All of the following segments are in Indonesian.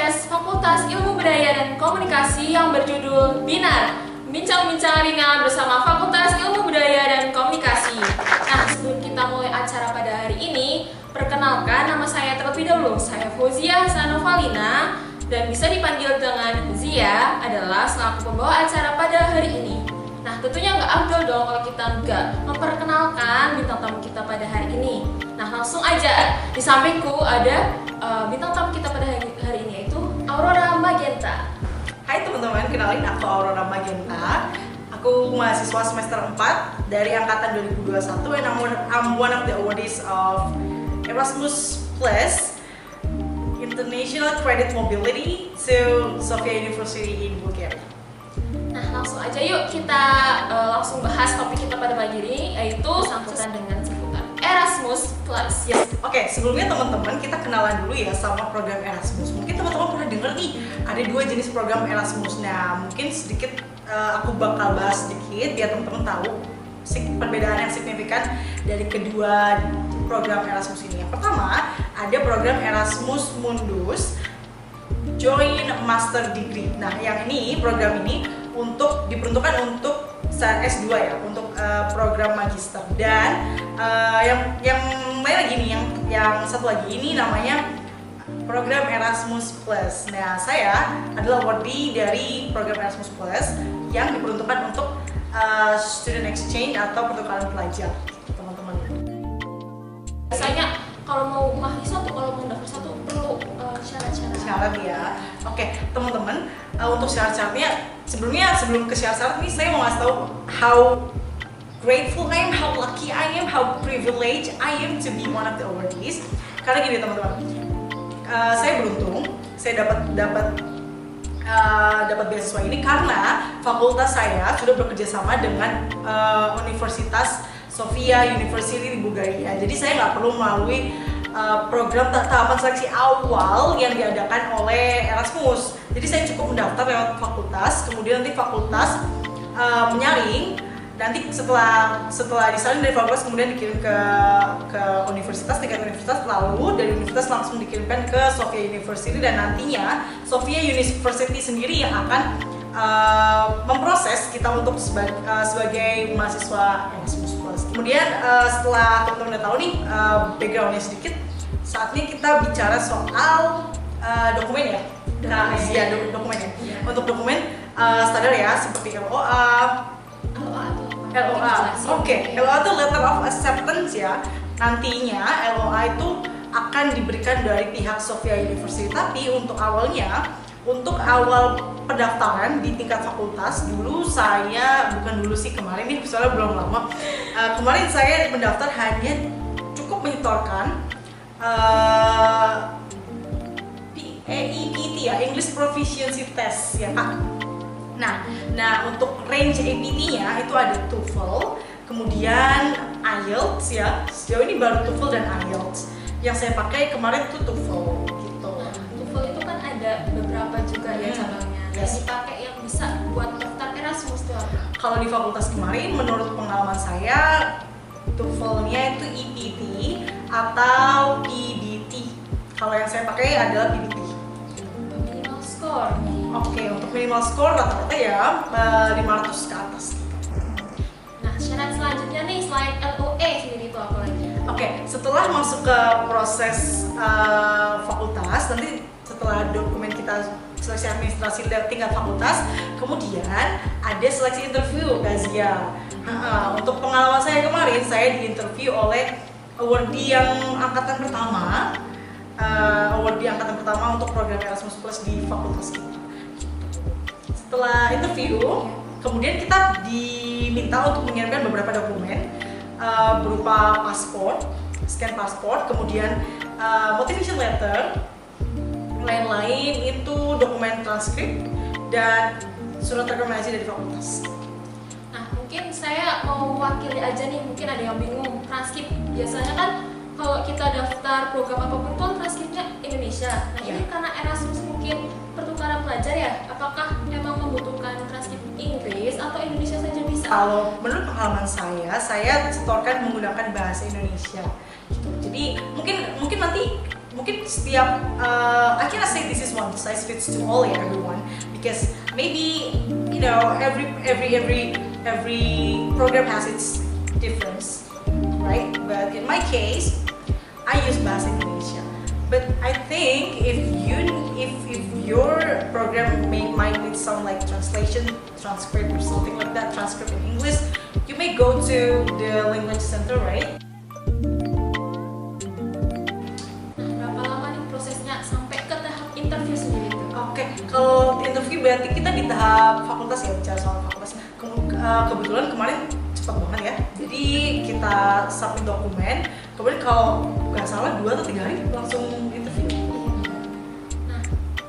podcast Fakultas Ilmu Budaya dan Komunikasi yang berjudul Binar, bincang-bincang ringan bersama Fakultas Ilmu Budaya dan Komunikasi. Nah, sebelum kita mulai acara pada hari ini, perkenalkan nama saya terlebih dahulu. Saya Fauzia Sanovalina dan bisa dipanggil dengan Zia, adalah selaku pembawa acara pada hari ini. Nah, tentunya nggak afdol dong kalau kita nggak memperkenalkan bintang tamu kita pada hari ini. Nah, langsung aja, di sampingku ada bintang tamu kita pada hari ini, yaitu Aurora Magenta. Hai teman-teman, kenalin aku Aurora Magenta. Aku mahasiswa semester 4 dari angkatan 2021 and I'm one of the awardees of Erasmus Plus International Credit Mobility to Sofia University in Bulgaria. Nah, langsung aja yuk kita langsung bahas topik kita pada pagi ini, yaitu sangkutan dengan seputar Erasmus Plus. Yes. Oke, sebelumnya teman-teman kita kenalan dulu ya sama program Erasmus. Mungkin teman-teman pernah dengar nih ada dua jenis program Erasmus. Nah, mungkin sedikit aku bakal bahas sedikit biar teman-teman tahu perbedaan yang signifikan dari kedua program Erasmus ini. Yang pertama, ada program Erasmus Mundus Joint Master Degree. Nah, yang ini program ini diperuntukkan untuk S2 ya, untuk program magister. Dan yang lain lagi nih, yang satu lagi ini namanya program Erasmus Plus. Nah, saya adalah awardee dari program Erasmus Plus yang diperuntukkan untuk student exchange atau pertukaran pelajar, teman-teman. Biasanya kalau mau mahasiswa atau kalau mau daftar satu perlu syarat-syarat Ya. Oke, teman-teman, untuk syarat-syaratnya sebelum ke syarat-syarat ini saya mau ngasih tahu how grateful I am, how lucky I am, how privileged I am to be one of the awardees. Karena gini teman-teman, saya beruntung saya dapat beasiswa ini karena fakultas saya sudah bekerja sama dengan Universitas Sofia University di Bulgaria. Jadi saya nggak perlu melalui program tahapan seleksi awal yang diadakan oleh Erasmus. Jadi saya cukup mendaftar lewat fakultas, kemudian nanti fakultas menyaring. Nanti setelah disalin dari fakultas kemudian dikirim ke universitas, tingkat universitas, lalu dari universitas langsung dikirimkan ke Sofia University, dan nantinya Sofia University sendiri yang akan memproses kita untuk sebagai mahasiswa Erasmus Plus. Kemudian setelah teman-teman udah tahu nih backgroundnya sedikit, saatnya kita bicara soal dokumen ya. Nah, iya dokumen ya. Untuk dokumen standar ya, seperti LOA. Oke, LOA itu Letter of Acceptance ya. Nantinya LOA itu akan diberikan dari pihak Sofia University. Tapi untuk awal pendaftaran di tingkat fakultas, kemarin nih soalnya belum lama. Kemarin saya mendaftar hanya cukup menyetorkan APT ya, English Proficiency Test ya Kak. Nah untuk range APT-nya itu ada TOEFL, kemudian IELTS ya. Sejauh ini baru TOEFL dan IELTS. Yang saya pakai kemarin tuh TOEFL gitu. TOEFL itu kan ada beberapa juga ya cabangnya. Yang dipakai yang bisa buat daftar Erasmus tuh apa? Kalau di fakultas kemarin, menurut pengalaman saya, TOEFL-nya itu EPT atau PBT. Kalau yang saya pakai adalah PBT. Minimal score. Oke, untuk minimal score rata-rata ya 500 ke atas. Nah, syarat selanjutnya nih selain LOE sendiri itu apa lagi? Oke, setelah masuk ke proses fakultas, nanti setelah dokumen kita seleksi administrasi tingkat fakultas, kemudian ada seleksi interview, Gazia. Untuk pengalaman saya kemarin, saya diinterview oleh awardee angkatan pertama untuk program Erasmus Plus di fakultas kita. Setelah interview, kemudian kita diminta untuk mengirimkan beberapa dokumen berupa paspor, scan paspor, kemudian motivation letter, lain-lain itu dokumen transkrip dan surat rekomendasi dari fakultas. Nah, mungkin saya mau wakili aja nih, mungkin ada yang bingung transkrip. Biasanya kan kalau kita daftar program apapun itu transkripnya Indonesia. Nah, ini karena Erasmus mungkin pertukaran pelajar ya, apakah memang membutuhkan transkrip Inggris atau Indonesia saja bisa? Kalau menurut pengalaman saya setorkan menggunakan bahasa Indonesia gitu. Jadi mungkin nanti setiap I cannot say this is 100% one size fits to all everyone, because maybe every program has its difference, right? But in my case, I use Bahasa Indonesia. But I think if your program might need some like translation, transcript or something like that, transcript in English, you may go to the language center, right? Berapa lama nih prosesnya sampai ke tahap interview sendiri itu? Oke, kalau interview berarti kita di tahap fakultas ya, bicara soal fakultas. Kebetulan kemarin cepat banget ya. Jadi kita submit dokumen, kemudian kalau nggak salah 2 atau 3 hari langsung interview. Nah,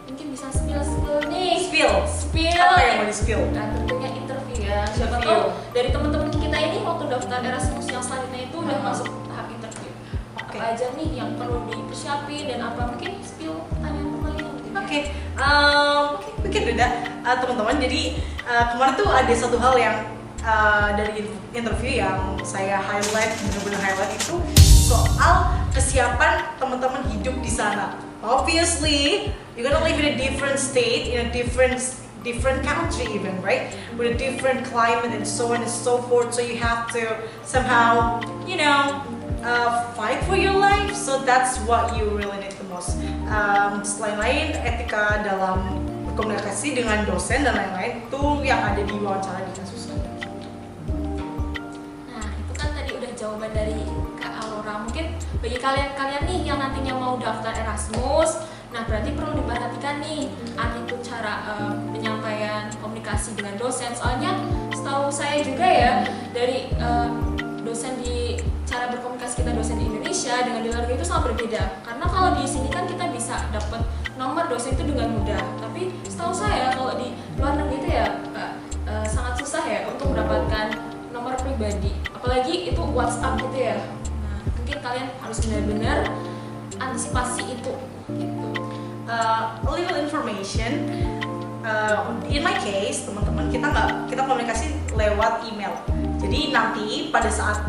mungkin bisa spill nih. Spill. Apa yang mau di spill? Nah, tentunya interview ya. Siapa Interview. tahu dari teman-teman kita ini waktu daftar Erasmus yang selanjutnya itu udah masuk tahap interview. Oke. Apa aja nih yang perlu dipersiapin dan apa mungkin spill pertanyaan kembali. Oke, mungkin beda teman-teman. Jadi kemarin tuh ada satu hal yang dari interview yang saya benar-benar highlight itu soal kesiapan teman-teman hidup di sana. Obviously, you're gonna live in a different state, in a different country even, right? With a different climate and so on and so forth. So you have to somehow, fight for your life. So that's what you really need the most. Selain lain, etika dalam berkomunikasi dengan dosen dan lain-lain itu yang ada di wawancara di kasusnya. Nah, itu kan tadi udah jawaban dari Kak Aurora. Mungkin bagi kalian nih yang nantinya mau daftar Erasmus, nah berarti perlu diperhatikan nih itu cara penyampaian komunikasi dengan dosen. Soalnya setahu saya juga ya dari dosen di cara berkomunikasi kita dosen di Indonesia dengan di luar negeri itu sangat berbeda. Karena kalau di sini kan kita bisa dapat nomor dosen itu dengan mudah. Tapi setahu saya kalau di luar negeri itu ya sangat susah ya untuk mendapatkan nomor pribadi. Apalagi itu WhatsApp gitu ya. Nah, mungkin kalian harus benar-benar antisipasi itu. Gitu. A little information. In my case, teman-teman, kita komunikasi lewat email. Jadi nanti pada saat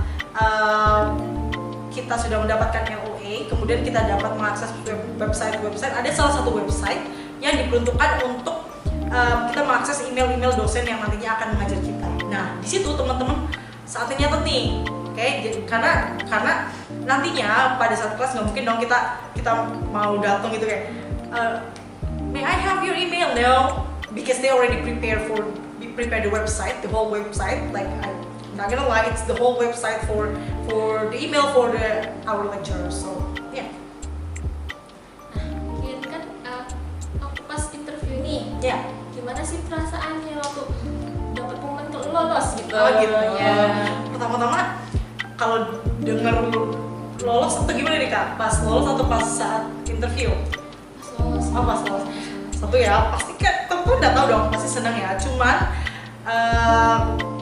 kita sudah mendapatkan LOA, kemudian kita dapat mengakses website. Ada salah satu website yang diperuntukkan untuk kita mengakses email dosen yang nantinya akan mengajar kita. Nah, di situ teman-teman saatnya nyatet nih, oke? Karena nantinya pada saat kelas nggak mungkin dong kita mau datang gitu kayak, may I have your email? No, because they already prepare the website, the whole website. Like I'm not gonna lie, it's the whole website for the email for our lecturer. So yeah. Nah, mungkin kan waktu pas interview nih, Ya. gimana sih perasaannya waktu dapat momen lolos gitu? Oh gitu. Ya. Pertama-tama kalau dengar lolos atau gimana nih Kak? Pas lolos atau pas saat interview? Pas lolos. Oh, pas lolos. Satu ya, pasti kan tentu udah tahu dong, pasti senang ya. Cuman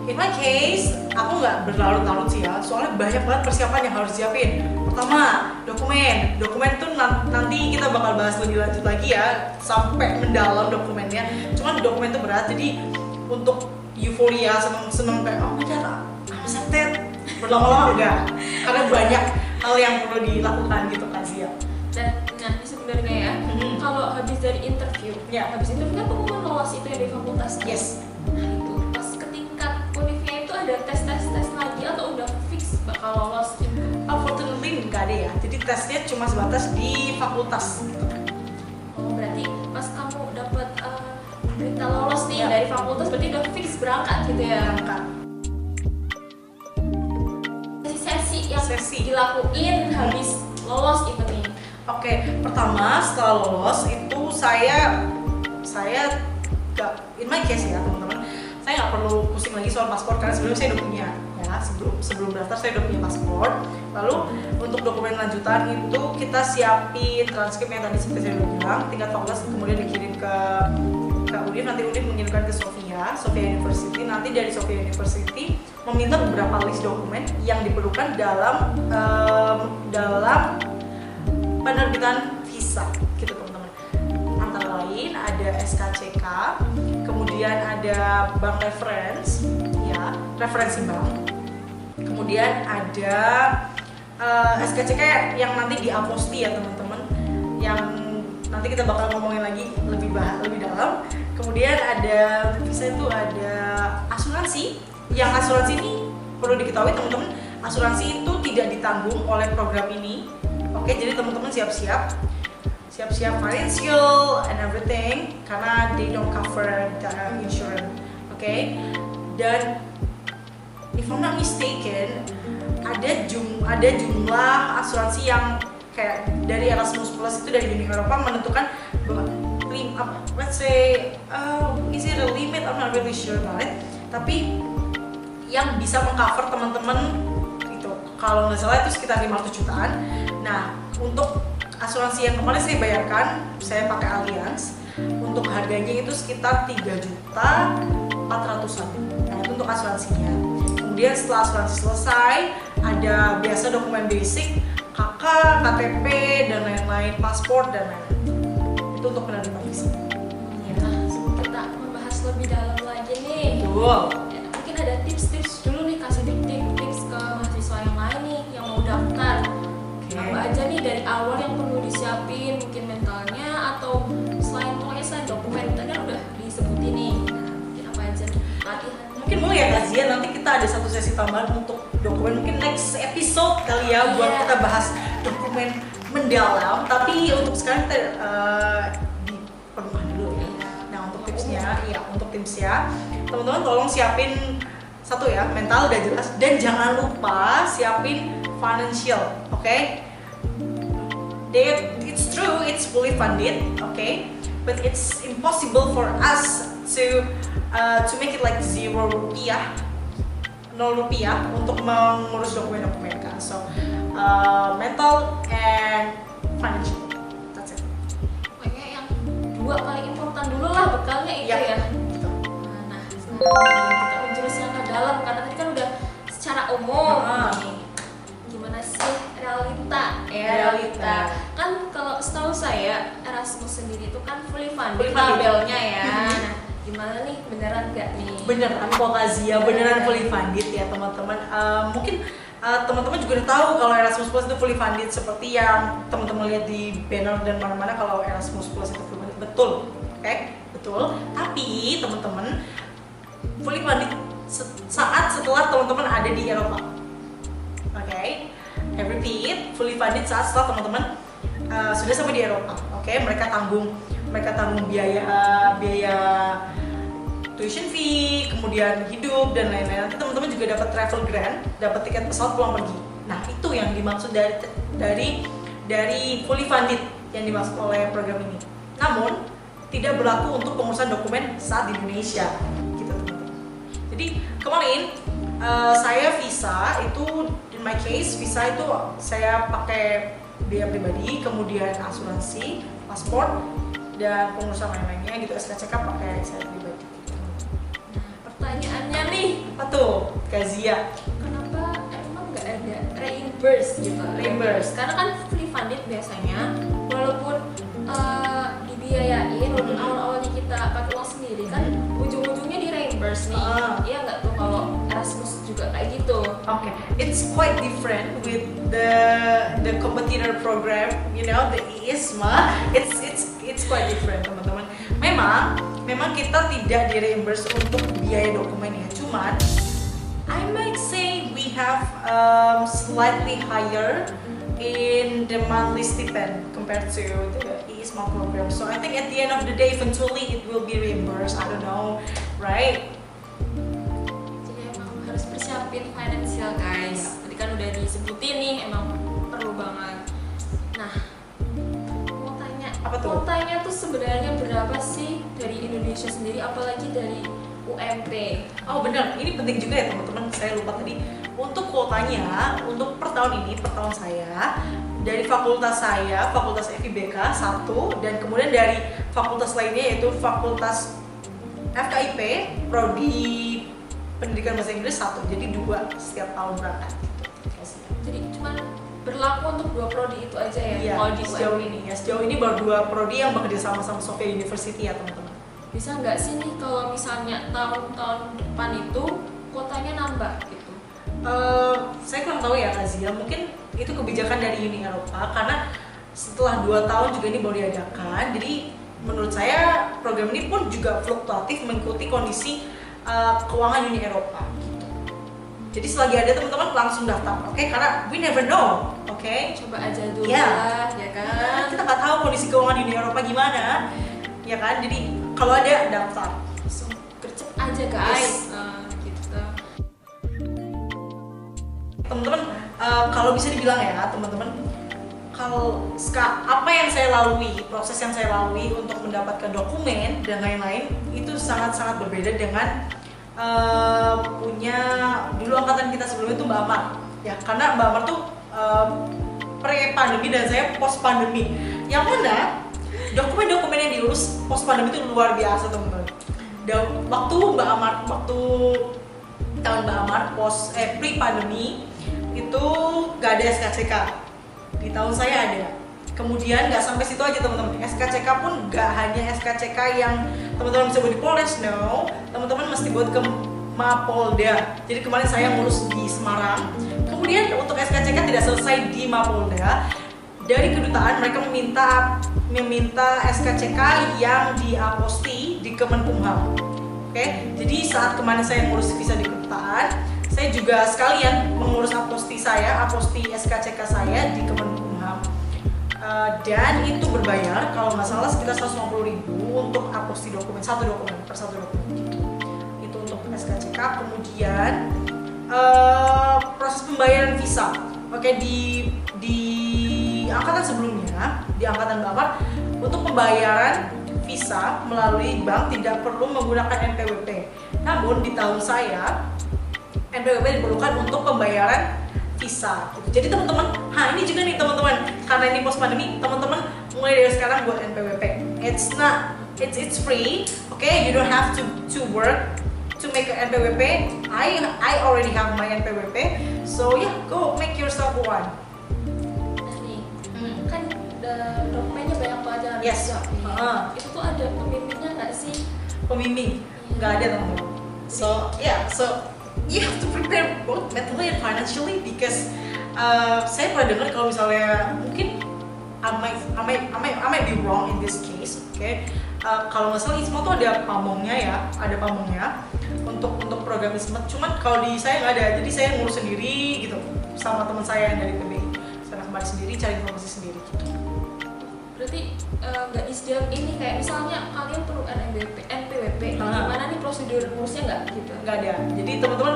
in my case, aku nggak berlarut-larut sih ya. Soalnya banyak banget persiapan yang harus siapin. Pertama, dokumen tuh nanti kita bakal bahas lebih lanjut lagi ya, sampai mendalam dokumennya. Cuman dokumen tuh berat, jadi untuk euforia seneng kayak oh my god, I'm accepted berlama-lama enggak, karena banyak hal yang perlu dilakukan gitu kan sih ya. Dan nah ini sebenarnya ya, kalau habis dari interview, Ya. habis interview kan pengumuman lolos itu ya dari fakultas. Yes. Nah itu pas ke tingkat univnya itu ada tes lagi atau udah fix bakal lolos gitu? Unfortunately nggak ada ya, jadi tesnya cuma sebatas di fakultas gitu. Oh berarti pas kamu dapat berita lolos nih Ya. dari fakultas berarti udah fix berangkat gitu ya? Berangkat. Sesi yang Sesi. dilakuin habis lolos itu nih. Oke, pertama setelah lolos itu saya gak, in my case ya teman-teman, saya nggak perlu pusing lagi soal paspor karena sebelumnya saya udah punya ya, sebelum daftar saya udah punya paspor. Lalu untuk dokumen lanjutan itu kita siapin transkrip yang tadi seperti saya udah bilang, tingkat fakultas kemudian dikirim ke UNIF, nanti UNIF mengirimkan ke Sofia University. Nanti dari Sofia University meminta beberapa list dokumen yang diperlukan dalam penerbitan visa gitu teman-teman. Antara lain ada SKCK, kemudian ada bank reference, ya referensi bank. Kemudian ada SKCK yang nanti diaposti ya teman-teman, yang nanti kita bakal ngomongin lagi lebih dalam. Kemudian ada visa itu ada asuransi. Yang asuransi ini perlu diketahui teman-teman, asuransi itu tidak ditanggung oleh program ini. Oke, jadi teman-teman siap-siap financial and everything karena they don't cover the insurance. Oke. Dan if I'm not mistaken, ada jumlah asuransi yang kayak dari Erasmus Plus itu dari Uni Eropa menentukan let's say is it a limit, I'm not really sure about it, tapi yang bisa mengcover teman-teman itu kalau nggak salah itu sekitar 500 jutaan. Nah, untuk asuransi yang kemarin saya bayarkan, saya pakai Allianz, untuk harganya itu sekitar 3.400.000. Nah, itu untuk asuransinya. Kemudian setelah asuransi selesai, ada biasa dokumen basic, KK, KTP, dan lain-lain, paspor, dan lain-lain. Itu untuk penerima visa. Nah, sebelum kita membahas lebih dalam lagi nih, Betul. mungkin ada tips-tips dulu nih, kasih tips ke mahasiswa yang lain nih, yang mau daftar. Apa aja nih dari awal yang perlu disiapin, mungkin mentalnya atau selain dokumen tadi kan udah disebutin nih. Nah, mungkin apa aja nih latihan? Mungkin mau ya Kak Zia, nanti kita ada satu sesi tambahan untuk dokumen, mungkin next episode kali ya buat kita bahas dokumen mendalam. Tapi untuk sekarang kita di permukaan dulu ya. Nah, untuk tipsnya, untuk tipsnya teman-teman tolong siapin satu ya, mental udah jelas, dan jangan lupa siapin financial, okay? It's true, it's fully funded, okay? But it's impossible for us to make it like 0 rupiah, 0 rupiah untuk mengurus dokumen-dokumen kan. So mental and financial, that's it. Pokoknya yang dua paling important dulu lah bekalnya itu ya. Nah, sekarang kita menjurus yang ke dalam karena tadi kan udah secara umum. Gimana sih realita? Kan kalau setahu saya Erasmus sendiri itu kan fully funded labelnya ya. Nah, gimana nih, beneran nggak nih? Beneran kok Kak Zia, beneran fully funded ya teman-teman. Mungkin teman-teman juga udah tahu kalau Erasmus Plus itu fully funded, seperti yang teman-teman lihat di banner dan mana-mana kalau Erasmus Plus itu fully funded. Betul, oke? Betul. Tapi teman-teman, fully funded saat setelah teman-teman ada di Eropa. Oke? I repeat, fully funded saat setelah teman-teman sudah sampai di Eropa. Oke? Mereka tanggung biaya tuition fee, kemudian hidup dan lain-lain. Nanti teman-teman juga dapat travel grant, dapat tiket pesawat pulang pergi. Nah, itu yang dimaksud dari fully funded yang dimaksud oleh program ini. Namun, tidak berlaku untuk pengurusan dokumen saat di Indonesia, gitu teman-teman. Jadi kemarin saya visa itu, in my case visa itu saya pakai biaya pribadi, kemudian asuransi, paspor, dan pengurusan lain-lainnya gitu, SKCK pakai saya pribadi. Pertanyaannya nih, Apa tuh, Kak Zia? kenapa emang nggak ada reimburse gitu? Reimburse. Karena kan fully funded biasanya, walaupun dibiayain, walaupun awal-awalnya kita pakai uang sendiri kan, ujung-ujungnya di reimburse nih. Iya nggak tuh kalau Erasmus juga kayak gitu? Okay, it's quite different with the competitor program, you know, the ISMA. It's quite different teman-teman. Memang kita tidak di reimburse untuk biaya dokumennya. Cuman I might say we have slightly higher in the monthly stipend compared to the ISMA program. So I think at the end of the day, eventually it will be reimbursed. I don't know, right? Jadi emang harus persiapin financial guys. Tadi kan udah disebutin nih, emang perlu banget. Nah, mau tanya, Apa tuh? kuotanya tuh sebenarnya berapa sih dari Indonesia sendiri, apalagi dari UMP? Oh benar, ini penting juga ya teman-teman. Saya lupa tadi. Untuk kuotanya, untuk per tahun ini, per tahun saya dari fakultas saya, fakultas FIBK 1, dan kemudian dari fakultas lainnya yaitu fakultas FKIP, Prodi Pendidikan Bahasa Inggris 1, jadi 2 setiap tahun berangkat. Jadi cuma berlaku untuk 2 prodi itu aja ya? Iya, Kalau di sejauh UMP. ini ya, sejauh ini baru 2 prodi yang bekerja sama sama Sofia University ya teman-teman. Bisa nggak sih nih kalau misalnya tahun-tahun depan itu kuotanya nambah gitu? Saya kurang tahu ya Kak Zia, mungkin itu kebijakan dari Uni Eropa karena setelah 2 tahun juga ini baru diadakan. Jadi menurut saya program ini pun juga fluktuatif mengikuti kondisi keuangan Uni Eropa gitu. Jadi selagi ada teman-teman langsung daftar, oke? Karena we never know, oke? Coba aja dulu Ya. lah, ya kan? Kita nggak tahu kondisi keuangan Uni Eropa gimana, ya kan? Jadi kalau ada daftar. Langsung gercep aja guys. Gitu. Teman-teman, kalau bisa dibilang ya teman-teman, kalau apa yang saya lalui, proses yang saya lalui untuk mendapatkan dokumen dan lain-lain itu sangat-sangat berbeda dengan punya dulu angkatan kita sebelumnya itu Mbak Amar, ya karena Mbak Amar tuh pre-pandemi dan saya post-pandemi, yang mana dokumen-dokumen yang diurus post-pandemi itu luar biasa teman-teman. Dan waktu tahun Mbak Amar pre-pandemi itu nggak ada SKCK. Di tahun saya ada. Kemudian nggak sampai situ aja teman-teman. SKCK pun nggak hanya SKCK yang teman-teman bisa buat di Polres, no. Teman-teman mesti buat ke Mapolda. Jadi kemarin saya ngurus di Semarang. Kemudian untuk SKCK tidak selesai di Mapolda. Dari kedutaan mereka meminta SKCK yang diaposti di Kemenkumham. Oke. Jadi saat kemarin saya ngurus visa di kedutaan, saya juga sekalian mengurus aposti SKCK saya di Kemenkumham, dan itu berbayar kalau nggak salah sekitar 150.000 untuk aposti dokumen, satu dokumen gitu. Itu untuk SKCK. Kemudian proses pembayaran visa, oke, di angkatan sebelumnya, di angkatan Bapak, untuk pembayaran visa melalui bank tidak perlu menggunakan NPWP. Namun di tahun saya NPWP diperlukan untuk pembayaran visa. Jadi teman-teman, ini juga nih teman-teman, karena ini post pandemi, teman-teman mulai dari sekarang buat NPWP. It's free, okay? You don't have to work to make an NPWP. I already have my NPWP, so yeah, go make yourself one. Nah nih, kan dokumennya banyak banget yang Yes. Itu tuh ada pembimbingnya nggak sih? Pembimbing nggak ada teman-teman. So you have to prepare both mentally and financially because saya pernah dengar kalau misalnya mungkin I might be wrong in this case, okay? Kalau nggak salah ISMA tuh ada pamongnya untuk program ISMA. Cuman kalau di saya nggak ada, jadi saya ngurus sendiri gitu sama teman saya yang dari PBI. Saya kembali sendiri, cari informasi sendiri gitu. Berarti nggak disediakan ini kayak misalnya kalian perlu NPWP, gimana nih prosedur ngurusnya nggak gitu? Nggak ada. Jadi teman-teman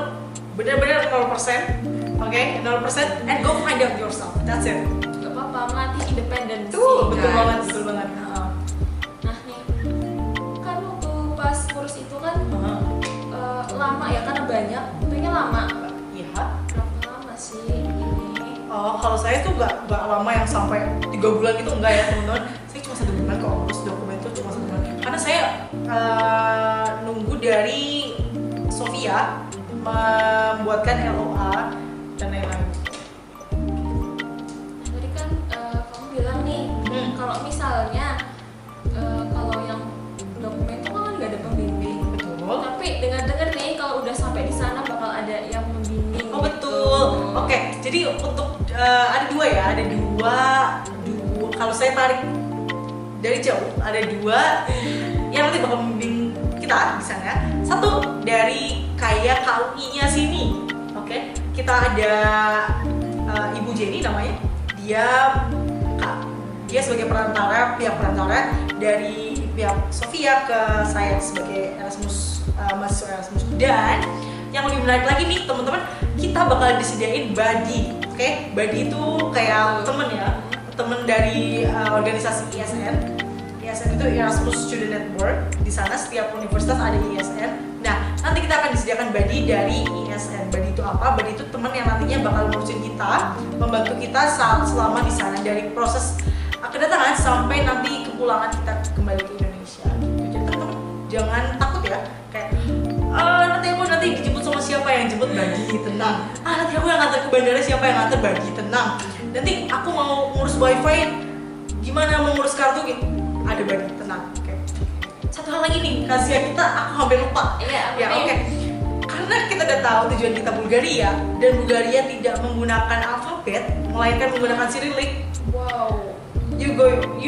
benar-benar 0%, oke, 0% and go find out yourself. That's it. Nggak apa-apa, melatih independensi. Betul banget, guys. betul banget. Nah nih, kan waktu pas ngurus itu kan lama ya karena banyak, tentunya lama. Iya. Berapa lama sih ini? Oh, kalau saya tuh nggak lama yang sampai 3 bulan itu enggak ya teman-teman. Saya cuma 1 bulan kok ngurus dokumen itu cuma 1 bulan. Karena saya nunggu dari Sofia membuatkan LOA dan lain-lain. Nah, tadi kan kamu bilang nih, kalau misalnya kalau yang dokumen itu kan nggak ada pembimbing. Betul. Tapi dengar-dengar nih kalau udah sampai di sana bakal ada yang membimbing. Oh betul. Oke, jadi untuk ada dua ya, ada dua. Kalau saya tarik dari jauh, ada 2 yang nanti bakal membimbing kita di sana. Satu dari kayak KUI-nya sini, oke. Kita ada Ibu Jenny namanya. Dia sebagai pihak perantara dari pihak Sofia ke saya sebagai mahasiswa Erasmus. Dan yang lebih menarik lagi nih teman-teman, kita bakal disediain buddy, oke? Buddy itu kayak temen dari organisasi ISN. ISN itu Erasmus Student Network. Di sana setiap universitas ada ISN. Nah, nanti kita akan disediakan buddy dari ISN. Buddy itu apa? Buddy itu teman yang nantinya bakal ngurusin kita, membantu kita selama di sana dari proses kedatangan sampai nanti kepulangan kita kembali ke Indonesia. Jadi teman-teman jangan takut ya, kayak nanti dijemput sama siapa yang jemput, bagi tenang. Nanti aku yang nganter ke bandara, siapa yang nganter, bagi tenang. Nanti aku mau ngurus wifi, gimana mau ngurus kartu gitu, ada bagi tenang. Oke. Satu hal lagi nih, kasihan kita, aku hampir lupa. Iya, ya oke. Karena kita udah tahu tujuan kita Bulgaria, dan Bulgaria tidak menggunakan alfabet, melainkan menggunakan Cyrillic. Wow. you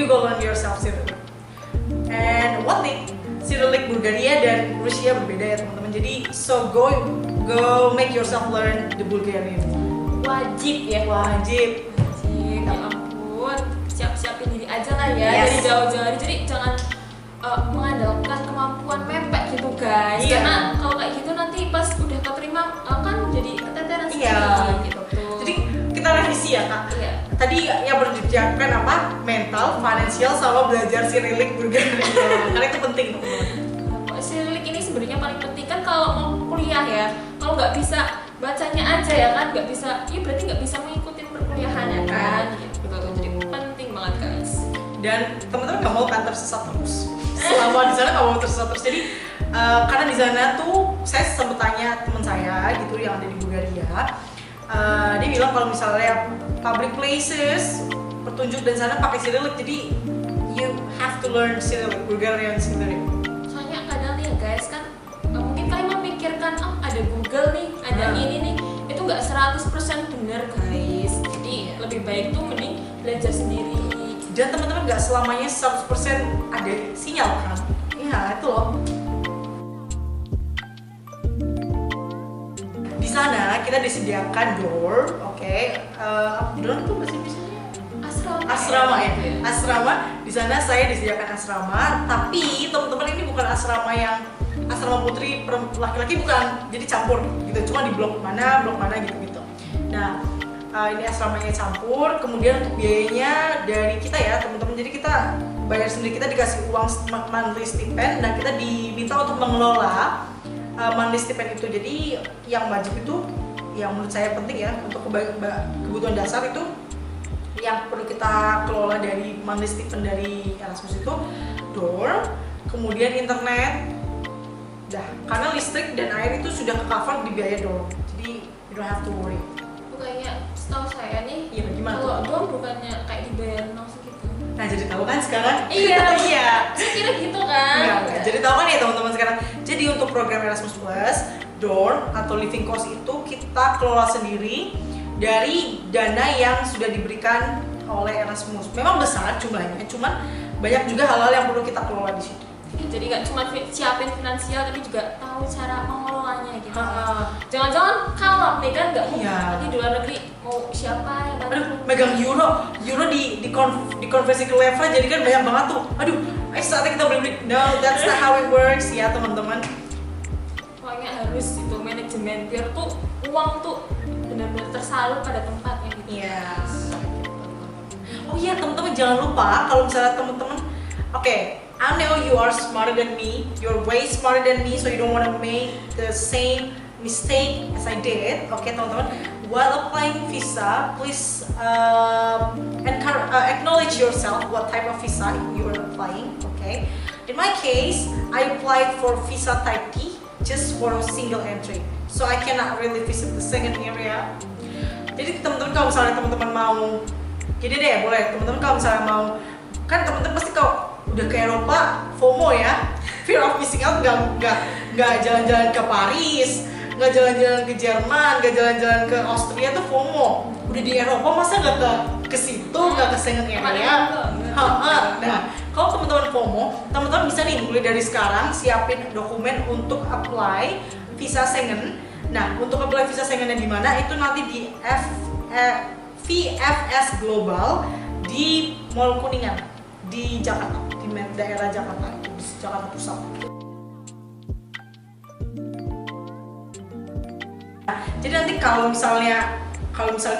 go learn yourself Cyrillic. And one thing, Cyrillic Bulgaria dan Rusia berbeda ya teman-teman. Jadi so go make yourself learn the Bulgarian. Wajib ya. Wajib. Ya ampun, siap-siapin diri aja lah ya Yes. dari jauh-jauh. Jadi jangan mengandalkan kemampuan mepek gitu guys. Iya. Karena kalau kayak gitu nanti pas udah keterima kan jadi keteteran Iya. sendiri gitu. Jadi kita revisi ya kak. Iya. Tadi yang berjejakan apa? Mental, financial, sama belajar Cyrillic Bulgaria. Karena itu penting teman-teman. Cyrillic ini sebenarnya paling penting kan kalau mau kuliah ya. Kalau nggak bisa bacanya aja ya kan, nggak bisa, ya berarti nggak bisa mengikuti perkuliahan ya kan. Gitu. Betul. Jadi penting banget guys. Dan teman-teman nggak mau kan tersesat terus. Selama di sana nggak mau tersesat terus. Jadi karena di sana tuh saya sempat tanya teman saya gitu yang ada di Bulgaria. Dia bilang kalau misalnya public places, petunjuk dan sana pakai Cyrillic, jadi you have to learn Cyrillic, Bulgarian Cyrillic. Soalnya kadang nih ya guys kan mungkin kalian memikirkan ada Google nih, ada ini nih, itu nggak 100% benar guys. Jadi lebih baik tuh mending belajar sendiri. Dan teman-teman nggak selamanya 100% ada sinyal kan? Iya itu loh. Di sana kita disediakan dorm, oke. Dorm tuh bahasa Indonesia asrama ya. Asrama. Di sana saya disediakan asrama, tapi teman-teman ini bukan asrama yang asrama putri laki-laki, bukan. Jadi campur gitu. Cuma di blok mana gitu. Nah, ini asramanya campur. Kemudian untuk biayanya dari kita ya, teman-teman. Jadi kita bayar sendiri, kita dikasih uang monthly stipend dan kita diminta untuk mengelola monthly stipend itu. Jadi yang wajib itu, yang menurut saya penting ya untuk kebutuhan dasar itu yang perlu kita kelola dari monthly stipend dari Erasmus itu dorm, kemudian internet, karena listrik dan air itu sudah ke-cover di biaya dorm, jadi you don't have to worry. Kayaknya setahu saya nih, Iya, gimana kalau tuh? dorm bukannya kayak dibayar langsung gitu. Nah jadi tahu kan sekarang? Iya. Iya. Saya kira gitu kan. Enggak. Jadi tahu kan ya teman-teman sekarang. Jadi untuk program Erasmus Plus, dorm atau living cost itu kita kelola sendiri dari dana yang sudah diberikan oleh Erasmus. Memang besar jumlahnya, cuman banyak juga hal-hal yang perlu kita kelola di situ. Jadi nggak cuma siapin finansial tapi juga tahu cara mengelolanya gitu. Jangan-jangan kalap nih kan nggak Iya. nanti di luar negeri mau siapa yang bantu. Aduh, megang euro di konversi ke level jadi kan banyak banget tuh. Aduh, saatnya kita beli. No, that's not how it works ya teman-teman. Pokoknya harus itu manajemen biar tuh uang tuh benar-benar tersalur pada tempatnya gitu. Iya. Oh iya teman-teman, jangan lupa kalau misalnya teman-teman, oke, I know you are smarter than me, you're way smarter than me, so you don't want to make the same mistake as I did. Oke teman-teman, while applying visa, please acknowledge yourself what type of visa you are applying. Okay, in my case, I applied for visa type D just for a single entry, so I cannot really visit the second area. Jadi teman-teman kalau misalnya teman-teman mau, jadi deh boleh teman-teman kalau misalnya mau, kan teman-teman pasti kalau udah ke Eropa FOMO ya, fear of missing out, nggak jalan-jalan ke Paris, nggak jalan-jalan ke Jerman, nggak jalan-jalan ke Austria tuh FOMO. Udah di Eropa masa nggak ke situ, nggak ke Schengen area. Nah, kalau teman-teman FOMO, teman-teman bisa nih mulai dari sekarang siapin dokumen untuk apply visa Schengen. Nah, untuk apply visa Schengen di mana itu nanti di VFS Global di Mall Kuningan di Jakarta, di daerah Jakarta, di Jakarta Pusat. Nah, jadi nanti kalau misalnya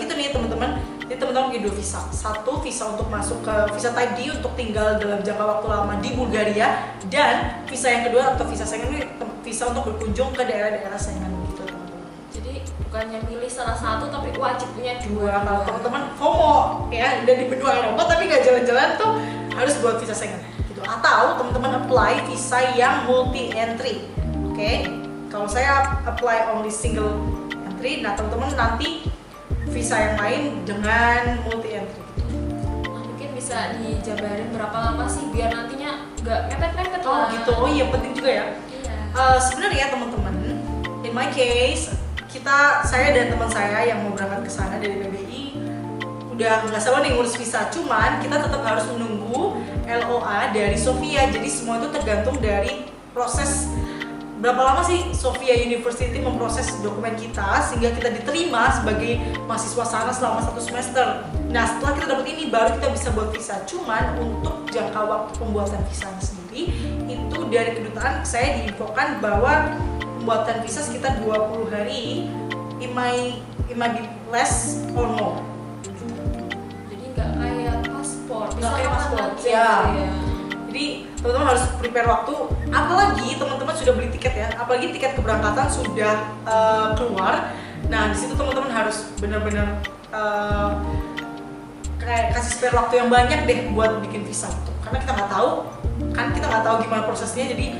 gitu nih teman-teman, jadi teman-teman punya dua visa. Satu visa untuk masuk ke visa type D untuk tinggal dalam jangka waktu lama di Bulgaria, dan visa yang kedua atau visa Schengen ini visa untuk berkunjung ke daerah-daerah Schengen gitu teman-teman. Jadi bukannya milih salah satu tapi wajib punya Dua. Kalau teman-teman FOMO ya udah di benua Eropa tapi nggak jalan-jalan tuh harus buat visa Schengen gitu. Atau teman-teman apply visa yang multi entry. Oke. Kalau saya apply only single entry, nah teman-teman nanti visa yang lain dengan multi entry gitu. Nah, mungkin bisa dijabarin berapa lama sih biar nantinya nggak mepet-mepet Oh lah. gitu. Oh iya penting juga ya. Iya. Sebenarnya teman-teman, in my case saya dan teman saya yang mau berangkat ke sana dari PBI udah nggak sabar nih ngurus visa, cuman kita tetap harus menunggu LOA dari Sofia. Jadi semua itu tergantung dari proses berapa lama sih Sofia University memproses dokumen kita sehingga kita diterima sebagai mahasiswa sana selama 1 semester. Nah setelah kita dapat ini baru kita bisa buat visa. Cuman untuk jangka waktu pembuatan visanya sendiri itu dari kedutaan saya diinfokan bahwa pembuatan visa sekitar 20 hari. It might be less or more. Jadi nggak kayak paspor. Nggak kayak Bisa paspor, kapan ya. aja. Jadi teman-teman harus prepare waktu, apalagi teman-teman sudah beli tiket ya, apalagi tiket keberangkatan sudah keluar. Nah di situ teman-teman harus benar-benar kayak kasih spare waktu yang banyak deh buat bikin visa gitu. Karena kita nggak tahu gimana prosesnya, jadi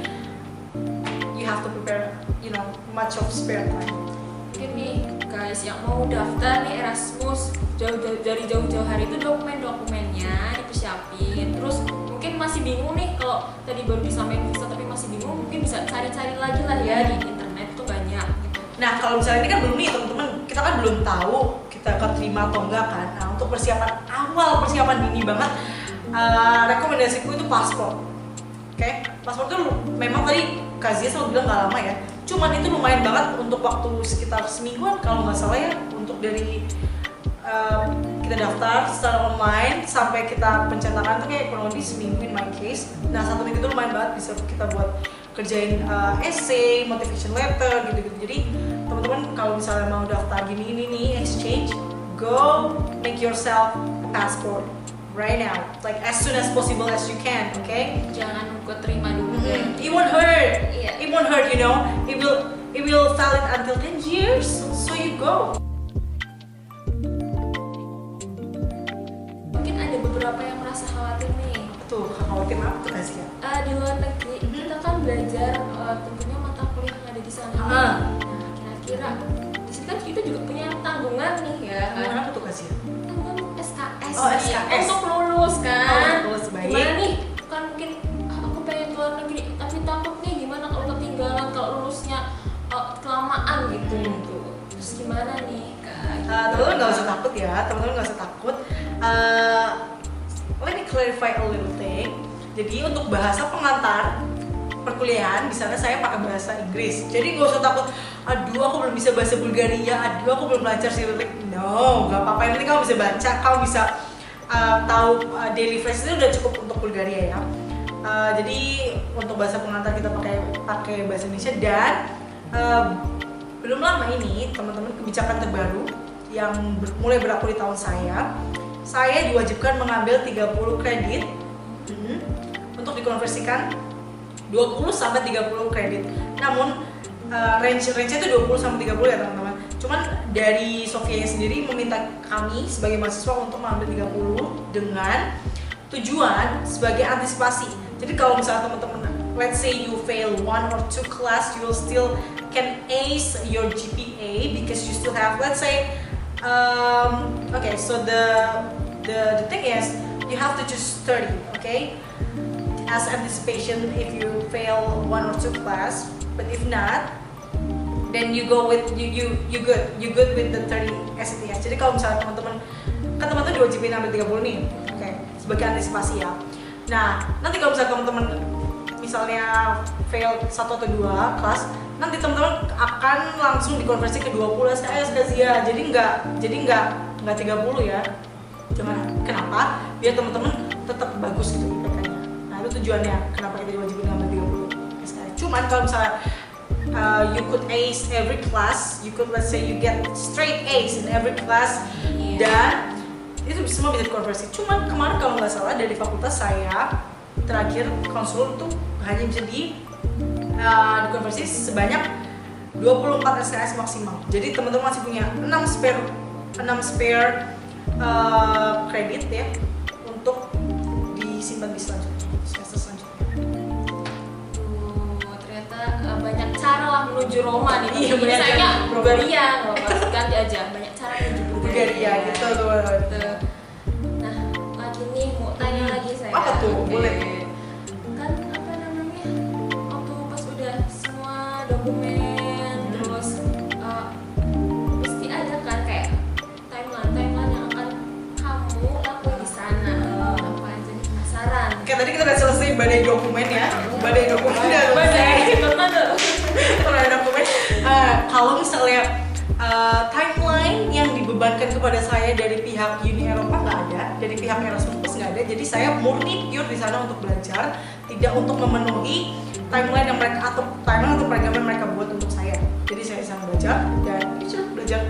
you have to prepare, much of spare time. Mungkin nih guys yang mau daftar nih Erasmus dari jauh-jauh hari itu dokumennya dipersiapin. Terus mungkin masih bingung nih kalau tadi baru disampaikan visa tapi masih bingung, mungkin bisa cari-cari lagi lah ya di internet tuh banyak gitu. Nah kalau misalnya ini kan belum nih teman-teman, kita kan belum tahu kita keterima atau enggak kan. Nah untuk persiapan dini banget, rekomendasiku itu paspor. Oke, paspor itu memang tadi Kazia selalu bilang nggak lama ya. Cuman itu lumayan banget untuk waktu sekitar semingguan kalau nggak salah ya, untuk dari kita daftar secara online sampai kita pencetakan tuh kayak kurang lebih seminggu in my case. Nah 1 minggu itu lumayan banget bisa kita buat kerjain essay, motivation letter gitu-gitu. Jadi teman-teman kalau misalnya mau daftar gini nih exchange, go make yourself a passport right now, like as soon as possible as you can, okay? Jangan nunggu terima dulu deh. It won't hurt. Iya. It won't hurt, It will valid until 10 years, so you go. Mungkin ada beberapa yang merasa khawatir nih. Tuh, khawatir apa tuh Kazia? Di luar negeri kita kan belajar tentunya mata kuliah yang ada di sana. Ah. Nah, kira-kira di sini kan kita juga punya tanggungan nih ya kan. Tanggungan apa tuh Kazia? Tanggungan SKS. Oh, nih, SKS. untuk lulus kan. Oh, lulus, baik. Gimana nih? Kan mungkin aku pengen ke luar negeri tapi takut nih gimana kalau ketinggalan, kalau lulusnya kelamaan gitu. Terus gimana nih Kak? Teman-teman nggak usah takut ya, teman-teman nggak usah takut. Let me clarify a little thing. Jadi untuk bahasa pengantar perkuliahan di sana saya pakai bahasa Inggris. Jadi nggak usah takut. Aduh, aku belum bisa bahasa Bulgaria. Aduh, aku belum belajar Cyrillic. No, nggak apa-apa. Yang penting kamu bisa baca, kamu bisa tahu daily phrase itu udah cukup untuk Bulgaria ya. Jadi untuk bahasa pengantar kita pakai bahasa Indonesia dan belum lama ini teman-teman kebijakan terbaru yang mulai berlaku di tahun saya diwajibkan mengambil 30 kredit untuk dikonversikan 20 sampai 30 kredit. Namun range-nya itu 20 sampai 30 ya teman-teman. Cuman dari Sofia sendiri meminta kami sebagai mahasiswa untuk mengambil 30 dengan tujuan sebagai antisipasi. Jadi kalau misalnya teman-teman, let's say you fail 1 or 2 class, you will still can ace your GPA because you still have, let's say, okay, so the thing is you have to choose 30, okay, as anticipation if you fail 1 or 2 class, but if not, then you go with you good with the 30 SATs. Jadi kalau misalnya teman-teman diwajibin ambil 30 nih, okay, sebagai antisipasi ya. Nah, nanti kalau misalnya teman-teman misalnya fail 1 atau 2 kelas, nanti teman-teman akan langsung dikonversi ke 20 SKS Kazia. Jadi nggak 30 ya. Kenapa? Biar teman-teman tetap bagus gitu IPK-nya. Nah, itu tujuannya kenapa kita diwajibin ngambil 30 SKS. Cuman kalau misalnya you could ace every class, you could, let's say you get straight A's in every class, dan itu semua bisa dikonversi. Cuman kemarin kalau nggak salah dari fakultas saya terakhir konsul tuh hanya jadi dikonversi sebanyak 24 SKS maksimal. Jadi teman-teman masih punya 6 spare kredit ya untuk disimpan di semester selanjutnya. Ternyata banyak cara lah menuju Roma nih. Iya, banyak Misalnya cara. Bulgaria, nggak apa-apa, ganti aja. Banyak cara menuju Bulgaria gitu tuh. Nah, lagi nih mau tanya lagi saya. Apa tuh? Oke. Boleh. Kan apa namanya? Waktu pas udah semua dokumen terus mesti ada kan kayak timeline yang akan tadi kita udah selesai badai dokumen ya. Badai dokumen ya. Badai dokumen. Kalau misalnya timeline yang dibebankan kepada saya dari pihak Uni Eropa nggak ada, dari pihak Erasmus nggak ada. Jadi saya murni pure di sana untuk belajar, tidak untuk memenuhi timeline yang mereka atau timeline atau program yang mereka buat untuk saya. Jadi saya bisa belajar dan belajar.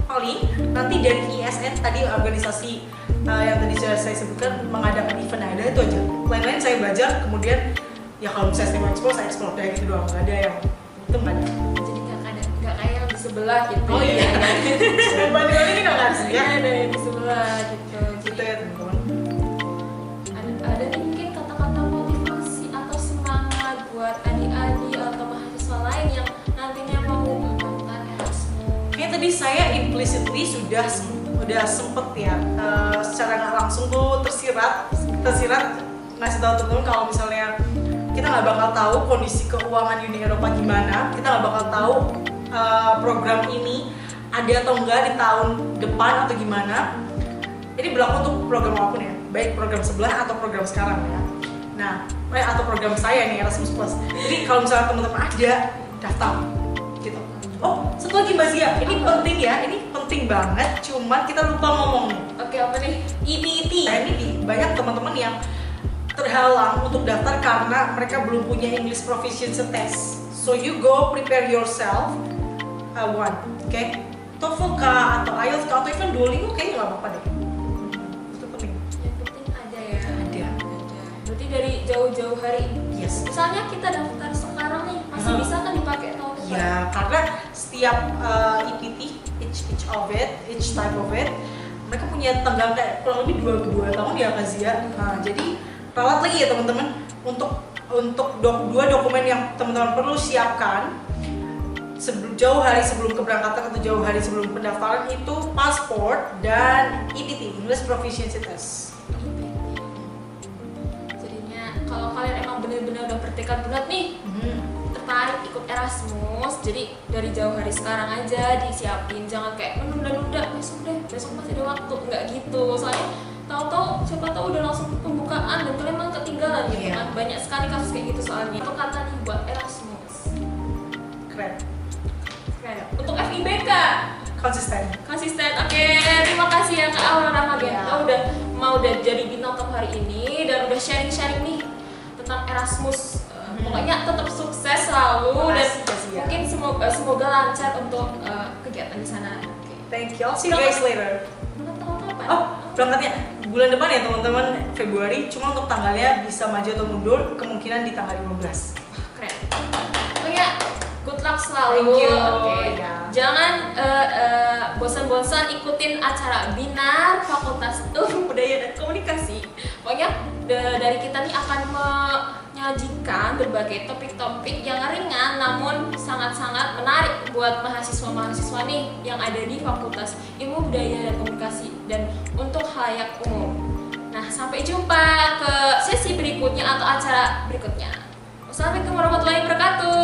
Paling nanti dari ISN tadi organisasi yang tadi sudah saya sebutkan mengadakan event ada itu aja. Lain-lain saya belajar, kemudian ya kalau misalnya saya explore, saya explore kayak gitu doang. Nggak ada yang itu nggak ada. Jadi nggak kayak yang di sebelah gitu. Oh iya. Balik-balik ini nggak kan sih ya? Ada yang di sebelah gitu. Gitu ya teman-teman. Ada nih mungkin kata-kata motivasi atau semangat buat adik-adik atau mahasiswa lain yang nantinya mau mendaftar Erasmus. Kayak tadi saya implicitly sudah sempet ya secara nggak langsung tuh tersirat ngasih tahu teman-teman kalau misalnya kita nggak bakal tahu kondisi keuangan Uni Eropa gimana, kita nggak bakal tahu program ini ada atau enggak di tahun depan atau gimana. Ini berlaku untuk program apapun ya, baik program sebelah atau program sekarang ya. Nah, atau program saya nih Erasmus Plus. Jadi kalau misalnya teman-teman ada daftar gitu. Oh, satu lagi Mbak Zia, ini penting ya, ini penting banget. Cuman kita lupa ngomong nih. Oke, apa nih? EPT. Nah, ini banyak teman-teman yang terhalang untuk daftar karena mereka belum punya English Proficiency Test. So you go prepare yourself one, oke? TOEFL kah atau IELTS kah atau even Duolingo kayaknya nggak apa-apa deh. Itu penting. Yang penting ada ya. Ada. Berarti dari jauh-jauh hari. Yes. Misalnya kita daftar sekarang nih, masih bisa kan dipakai tahun depan? Ya, karena setiap EPT, each type of it, mereka punya tenggang kayak kurang lebih 2 tahun ya Kak Zia. Nah, jadi ralat lagi ya teman-teman untuk dua dokumen yang teman-teman perlu siapkan jauh hari sebelum keberangkatan atau jauh hari sebelum pendaftaran itu paspor dan EPT, English Proficiency Test. Jadinya kalau kalian emang benar-benar udah bertekad bulat nih, tertarik ikut Erasmus, jadi dari jauh hari sekarang aja disiapin, jangan kayak menunda-nunda besok masih ada waktu, nggak gitu. Soalnya tahu-tahu siapa tahu udah langsung pembukaan dan kalian malah ketinggalan gitu kan. Banyak sekali kasus kayak gitu soalnya. Itu kata nih buat Erasmus. Keren. Untuk FIBK Konsisten. Oke, terima kasih ya Kak Aurora Magenta udah jadi bintang top hari ini dan udah sharing nih tentang Erasmus. Pokoknya tetap sukses selalu dan mungkin semoga lancar untuk kegiatan di sana. Thank you. I'll see you guys later. Kapan? Oh, berangkatnya bulan depan ya teman-teman, Februari. Cuma untuk tanggalnya bisa maju atau mundur, kemungkinan di tanggal 15. Keren. Pokoknya good luck selalu. Thank you. Okay. Yeah. Jangan bosan-bosan ikutin acara Binar Fakultas Ilmu Budaya dan Komunikasi. Pokoknya dari kita nih akan menyajikan berbagai topik-topik yang ringan namun sangat-sangat menarik buat mahasiswa-mahasiswa nih yang ada di Fakultas Ilmu Budaya dan Komunikasi dan untuk khalayak umum. Nah, sampai jumpa ke sesi berikutnya atau acara berikutnya. Wassalamualaikum warahmatullahi wabarakatuh.